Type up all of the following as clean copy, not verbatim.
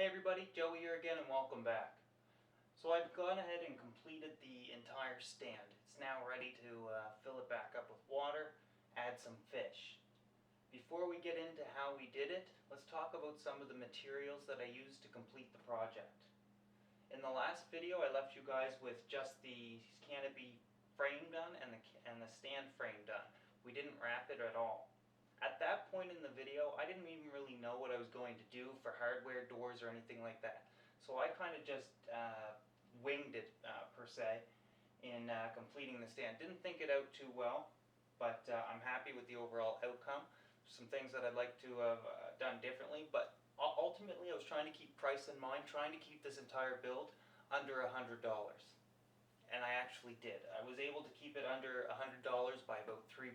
Hey everybody, Joey here again and welcome back. So I've gone ahead and completed the entire stand. It's now ready to fill it back up with water, add some fish. Before we get into how we did it, let's talk about some of the materials that I used to complete the project. In the last video I left you guys with just the canopy frame done and the stand frame done. We didn't wrap it at all. At that point in the video, I didn't even really know what I was going to do for hardware, doors, or anything like that. So I kind of just winged it, per se, in completing the stand. Didn't think it out too well, but I'm happy with the overall outcome. Some things that I'd like to have done differently, but ultimately I was trying to keep price in mind, trying to keep this entire build under $100. And I actually did. I was able to keep it under $100 by about $3.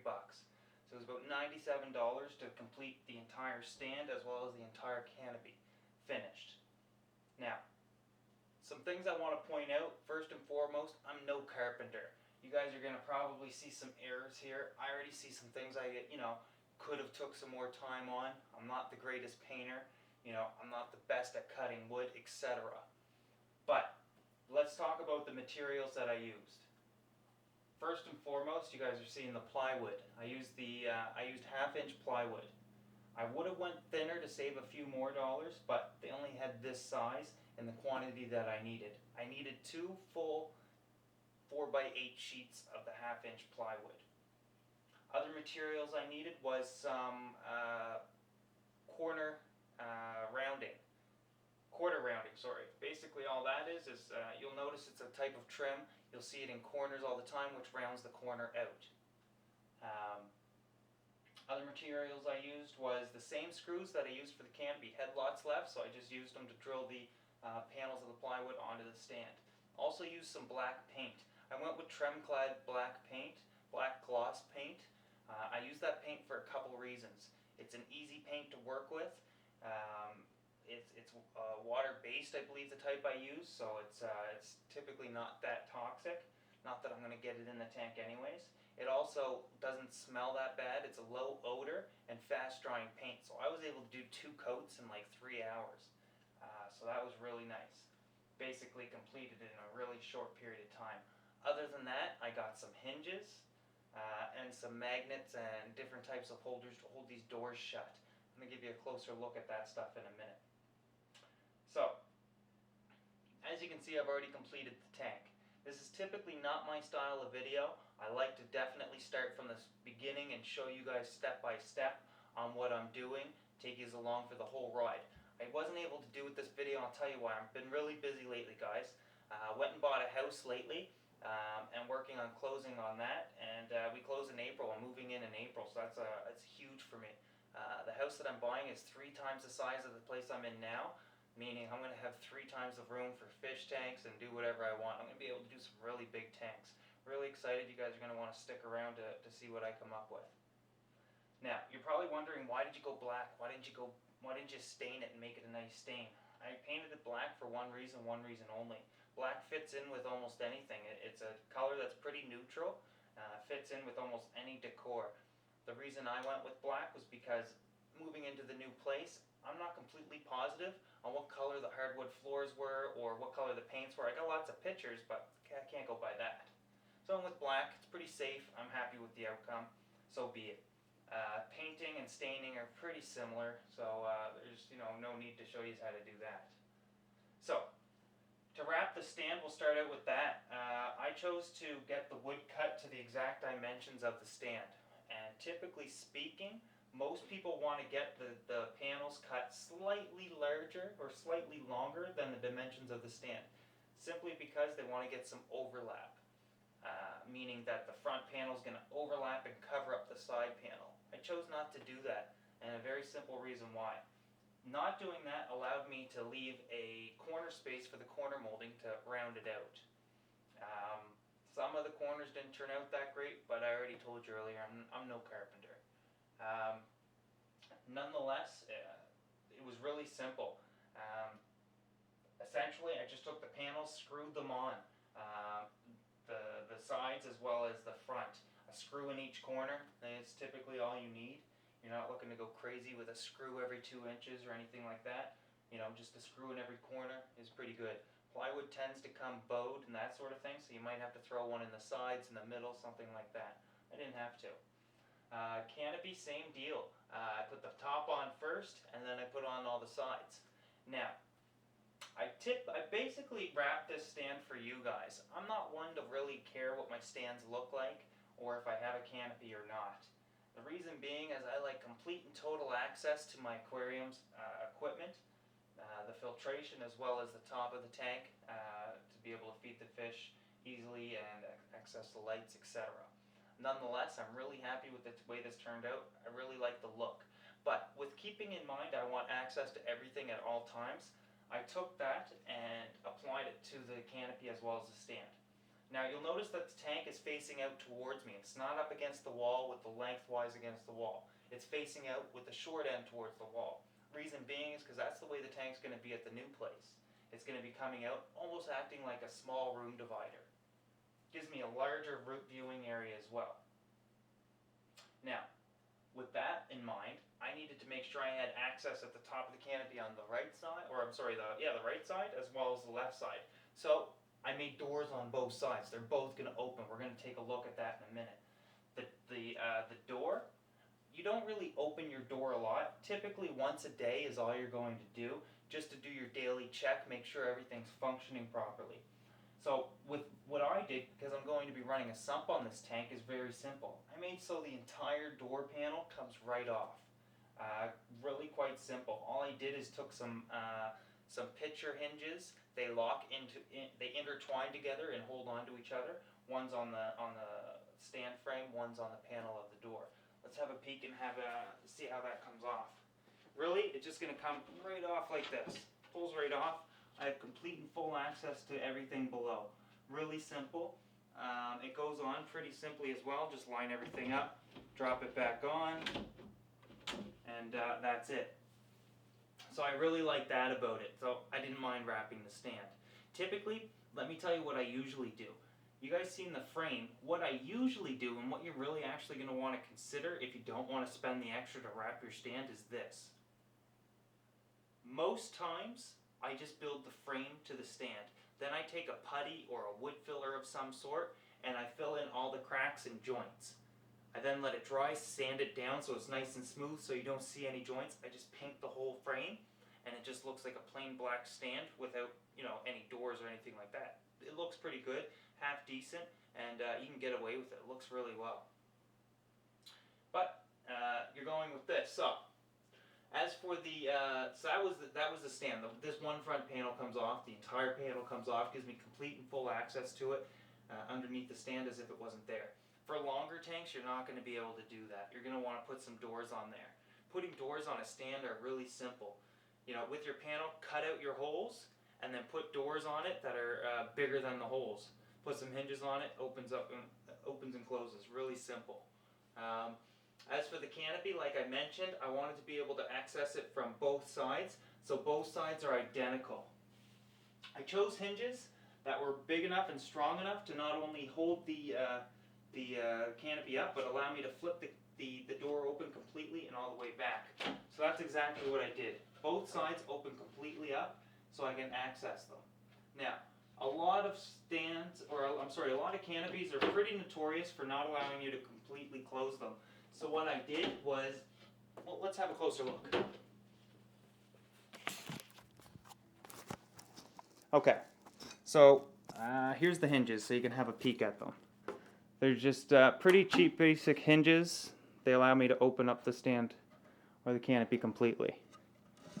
So it was about $97 to complete the entire stand as well as the entire canopy finished. Now, some things I want to point out. First and foremost, I'm no carpenter. You guys are going to probably see some errors here. I already see some things I could have took some more time on. I'm not the greatest painter. I'm not the best at cutting wood, etc. But let's talk about the materials that I used. First and foremost, you guys are seeing the plywood. I used 1/2-inch plywood. I would have went thinner to save a few more dollars, but they only had this size and the quantity that I needed. I needed 2 full 4x8 sheets of the 1/2-inch plywood. Other materials I needed was some quarter rounding, sorry. Basically all that is you'll notice it's a type of trim. You'll see it in corners all the time, which rounds the corner out. Other materials I used was the same screws that I used for the canopy. Had lots left, so I just used them to drill the panels of the plywood onto the stand. Also used some black paint. I went with Tremclad black paint, black gloss paint. I used that paint for a couple reasons. It's an easy paint to work with. It's water-based, I believe, the type I use, so it's typically not that toxic. Not that I'm going to get it in the tank anyways. It also doesn't smell that bad. It's a low odor and fast-drying paint, so I was able to do 2 coats in like 3 hours. So that was really nice. Basically completed it in a really short period of time. Other than that, I got some hinges and some magnets and different types of holders to hold these doors shut. I'm going to give you a closer look at that stuff in a minute. So, as you can see, I've already completed the tank. This is typically not my style of video. I like to definitely start from the beginning and show you guys step by step on what I'm doing, take you along for the whole ride. I wasn't able to do it this video, I'll tell you why. I've been really busy lately, guys. Went and bought a house lately, and working on closing on that, and we close in April. I'm moving in April, so that's huge for me. The house that I'm buying is 3 times the size of the place I'm in now, meaning I'm going to have 3 times the room for fish tanks and do whatever I want. I'm going to be able to do some really big tanks. Really excited. You guys are going to want to stick around to see what I come up with. Now, you're probably wondering, why did you go black? Why didn't you stain it and make it a nice stain? I painted it black for one reason only. Black fits in with almost anything. It's a color that's pretty neutral, fits in with almost any decor. The reason I went with black was because moving into the new place, I'm not completely positive on what color the hardwood floors were or what color the paints were. I got lots of pictures, but I can't go by that. So I went with black. It's pretty safe. I'm happy with the outcome. So be it. Painting and staining are pretty similar, so there's no need to show you how to do that. So, to wrap the stand, we'll start out with that. I chose to get the wood cut to the exact dimensions of the stand. And typically speaking, most people want to get the panels cut slightly larger or slightly longer than the dimensions of the stand, simply because they want to get some overlap, meaning that the front panel is going to overlap and cover up the side panel. I chose not to do that, and a very simple reason why. Not doing that allowed me to leave a corner space for the corner molding to round it out. Some of the corners didn't turn out that great, but I already told you earlier, I'm no carpenter. Nonetheless, it was really simple. Essentially, I just took the panels, screwed them on, the sides as well as the front. A screw in each corner, and it's typically all you need. You're not looking to go crazy with a screw every 2 inches or anything like that. You know, just a screw in every corner is pretty good. Plywood tends to come bowed and that sort of thing, so you might have to throw one in the sides, in the middle, something like that. I didn't have to. Canopy, same deal. I put the top on first, and then I put on all the sides. Now, I basically wrap this stand for you guys. I'm not one to really care what my stands look like, or if I have a canopy or not. The reason being is I like complete and total access to my aquarium's equipment, the filtration as well as the top of the tank, to be able to feed the fish easily and access the lights, etc. Nonetheless, I'm really happy with the way this turned out. I really like the look. But with keeping in mind I want access to everything at all times, I took that and applied it to the canopy as well as the stand. Now you'll notice that the tank is facing out towards me. It's not up against the wall with the lengthwise against the wall. It's facing out with the short end towards the wall. Reason being is because that's the way the tank's going to be at the new place. It's going to be coming out almost acting like a small room divider. Gives me a larger viewing area as well. Now, with that in mind, I needed to make sure I had access at the top of the canopy on the right side, or I'm sorry, the right side as well as the left side. So I made doors on both sides. They're both going to open. We're going to take a look at that in a minute. The door, you don't really open your door a lot. Typically once a day is all you're going to do, just to do your daily check, make sure everything's functioning properly. So with what I did, because I'm going to be running a sump on this tank, is very simple. I made so the entire door panel comes right off. Really quite simple. All I did is took some pitcher hinges. They they intertwine together and hold on to each other. One's on the stand frame, one's on the panel of the door. Let's have a peek and see how that comes off. Really, it's just going to come right off like this. Pulls right off. I have complete and full access to everything below. Really simple. It goes on pretty simply as well. Just line everything up, drop it back on, and that's it. So I really like that about it. So I didn't mind wrapping the stand. Typically, let me tell you what I usually do. You guys seen the frame. What I usually do, and what you're really actually going to want to consider if you don't want to spend the extra to wrap your stand, is this. Most times, I just build the frame to the stand. Then I take a putty or a wood filler of some sort, and I fill in all the cracks and joints. I then let it dry, sand it down so it's nice and smooth so you don't see any joints. I just paint the whole frame, and it just looks like a plain black stand without, any doors or anything like that. It looks pretty good, half decent, and you can get away with it. It looks really well. But you're going with this. So as for so that was the stand. This one front panel comes off. The entire panel comes off. Gives me complete and full access to it underneath the stand as if it wasn't there. For longer tanks, you're not going to be able to do that. You're going to want to put some doors on there. Putting doors on a stand are really simple. With your panel, cut out your holes and then put doors on it that are bigger than the holes. Put some hinges on it, opens and closes. Really simple. As for the canopy, like I mentioned, I wanted to be able to access it from both sides, so both sides are identical. I chose hinges that were big enough and strong enough to not only hold the canopy up, but allow me to flip the door open completely and all the way back. So that's exactly what I did. Both sides open completely up so I can access them. Now, a lot of canopies are pretty notorious for not allowing you to completely close them. So what I did was, well, let's have a closer look. Okay, so here's the hinges so you can have a peek at them. They're just pretty cheap basic hinges. They allow me to open up the stand or the canopy completely.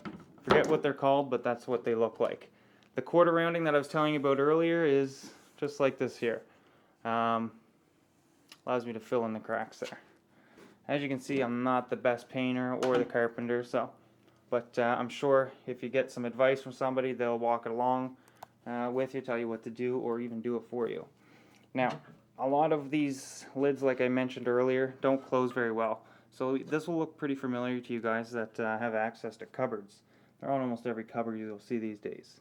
I forget what they're called, but that's what they look like. The quarter rounding that I was telling you about earlier is just like this here. Allows me to fill in the cracks there. As you can see, I'm not the best painter or the carpenter, but I'm sure if you get some advice from somebody, they'll walk it along with you, tell you what to do, or even do it for you. Now, a lot of these lids, like I mentioned earlier, don't close very well. So this will look pretty familiar to you guys that have access to cupboards. They're on almost every cupboard you'll see these days.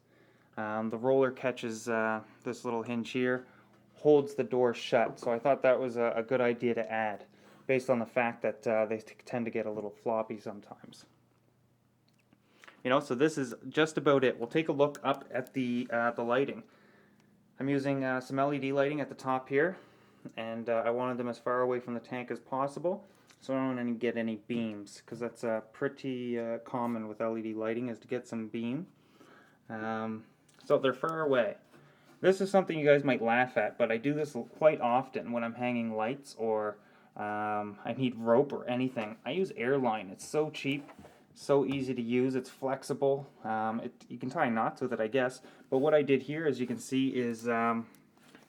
The roller catches this little hinge here, holds the door shut. So I thought that was a good idea to add, based on the fact that they tend to get a little floppy sometimes. You know, so this is just about it. We'll take a look up at the lighting. I'm using some LED lighting at the top here, and I wanted them as far away from the tank as possible, so I don't want to get any beams, because that's pretty common with LED lighting, is to get some beam. So they're far away. This is something you guys might laugh at, but I do this quite often when I'm hanging lights or I need rope or anything. I use airline. It's so cheap, so easy to use. It's flexible. You can tie knots with it, I guess. But what I did here, as you can see, is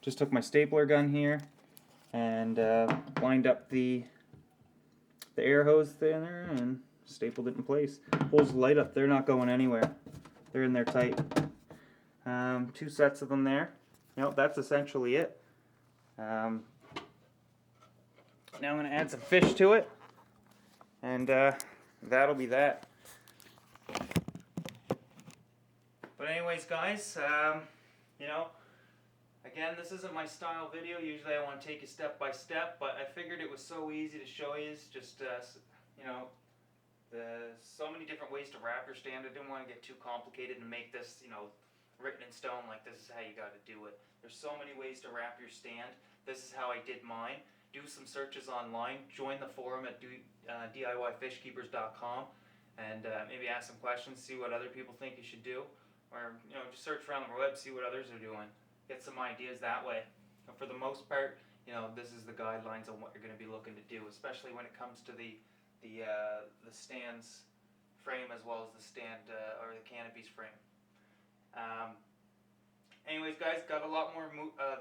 just took my stapler gun here and lined up the air hose there and stapled it in place. Pulls the light up. They're not going anywhere. They're in there tight. 2 sets of them there. That's essentially it. Now I'm going to add some fish to it, and that'll be that. But anyways, guys, again, this isn't my style video. Usually I want to take you step by step, but I figured it was so easy to show you. It's just, there's so many different ways to wrap your stand. I didn't want to get too complicated and make this, written in stone, like this is how you got to do it. There's so many ways to wrap your stand. This is how I did mine. Do some searches online. Join the forum at DIYFishkeepers.com and maybe ask some questions, see what other people think you should do, or just search around the web, see what others are doing. Get some ideas that way. But for the most part, this is the guidelines on what you're going to be looking to do, especially when it comes to the stand's frame as well as the stand or the canopy's frame. Anyways, guys, got a lot more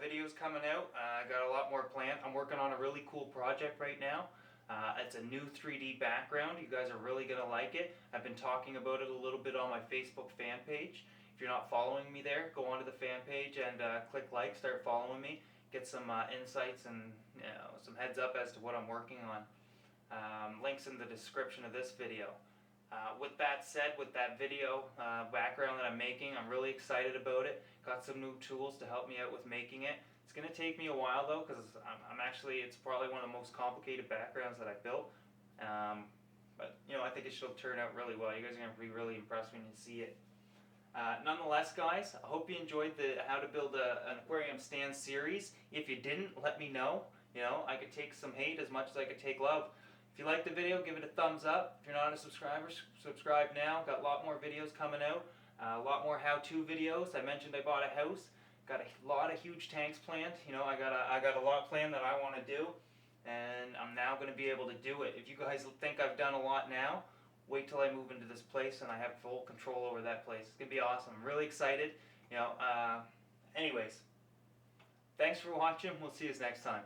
videos coming out. Got a lot more planned. I'm working on a really cool project right now. It's a new 3D background. You guys are really going to like it. I've been talking about it a little bit on my Facebook fan page. If you're not following me there, go onto the fan page and click like, start following me. Get some insights and some heads up as to what I'm working on. Links in the description of this video. With that said, with that video background that I'm making, I'm really excited about it. Got some new tools to help me out with making it. It's going to take me a while though, because it's probably one of the most complicated backgrounds that I built. But I think it should turn out really well. You guys are going to be really impressed when you see it. Nonetheless, guys, I hope you enjoyed the How to Build an Aquarium Stand series. If you didn't, let me know. I could take some hate as much as I could take love. If you liked the video, give it a thumbs up. If you're not a subscriber, subscribe now. Got a lot more videos coming out. A lot more how-to videos. I mentioned I bought a house. Got a lot of huge tanks planned. I got a lot planned that I want to do, and I'm now going to be able to do it. If you guys think I've done a lot now, wait till I move into this place and I have full control over that place. It's going to be awesome. I'm really excited. Anyways, thanks for watching. We'll see you next time.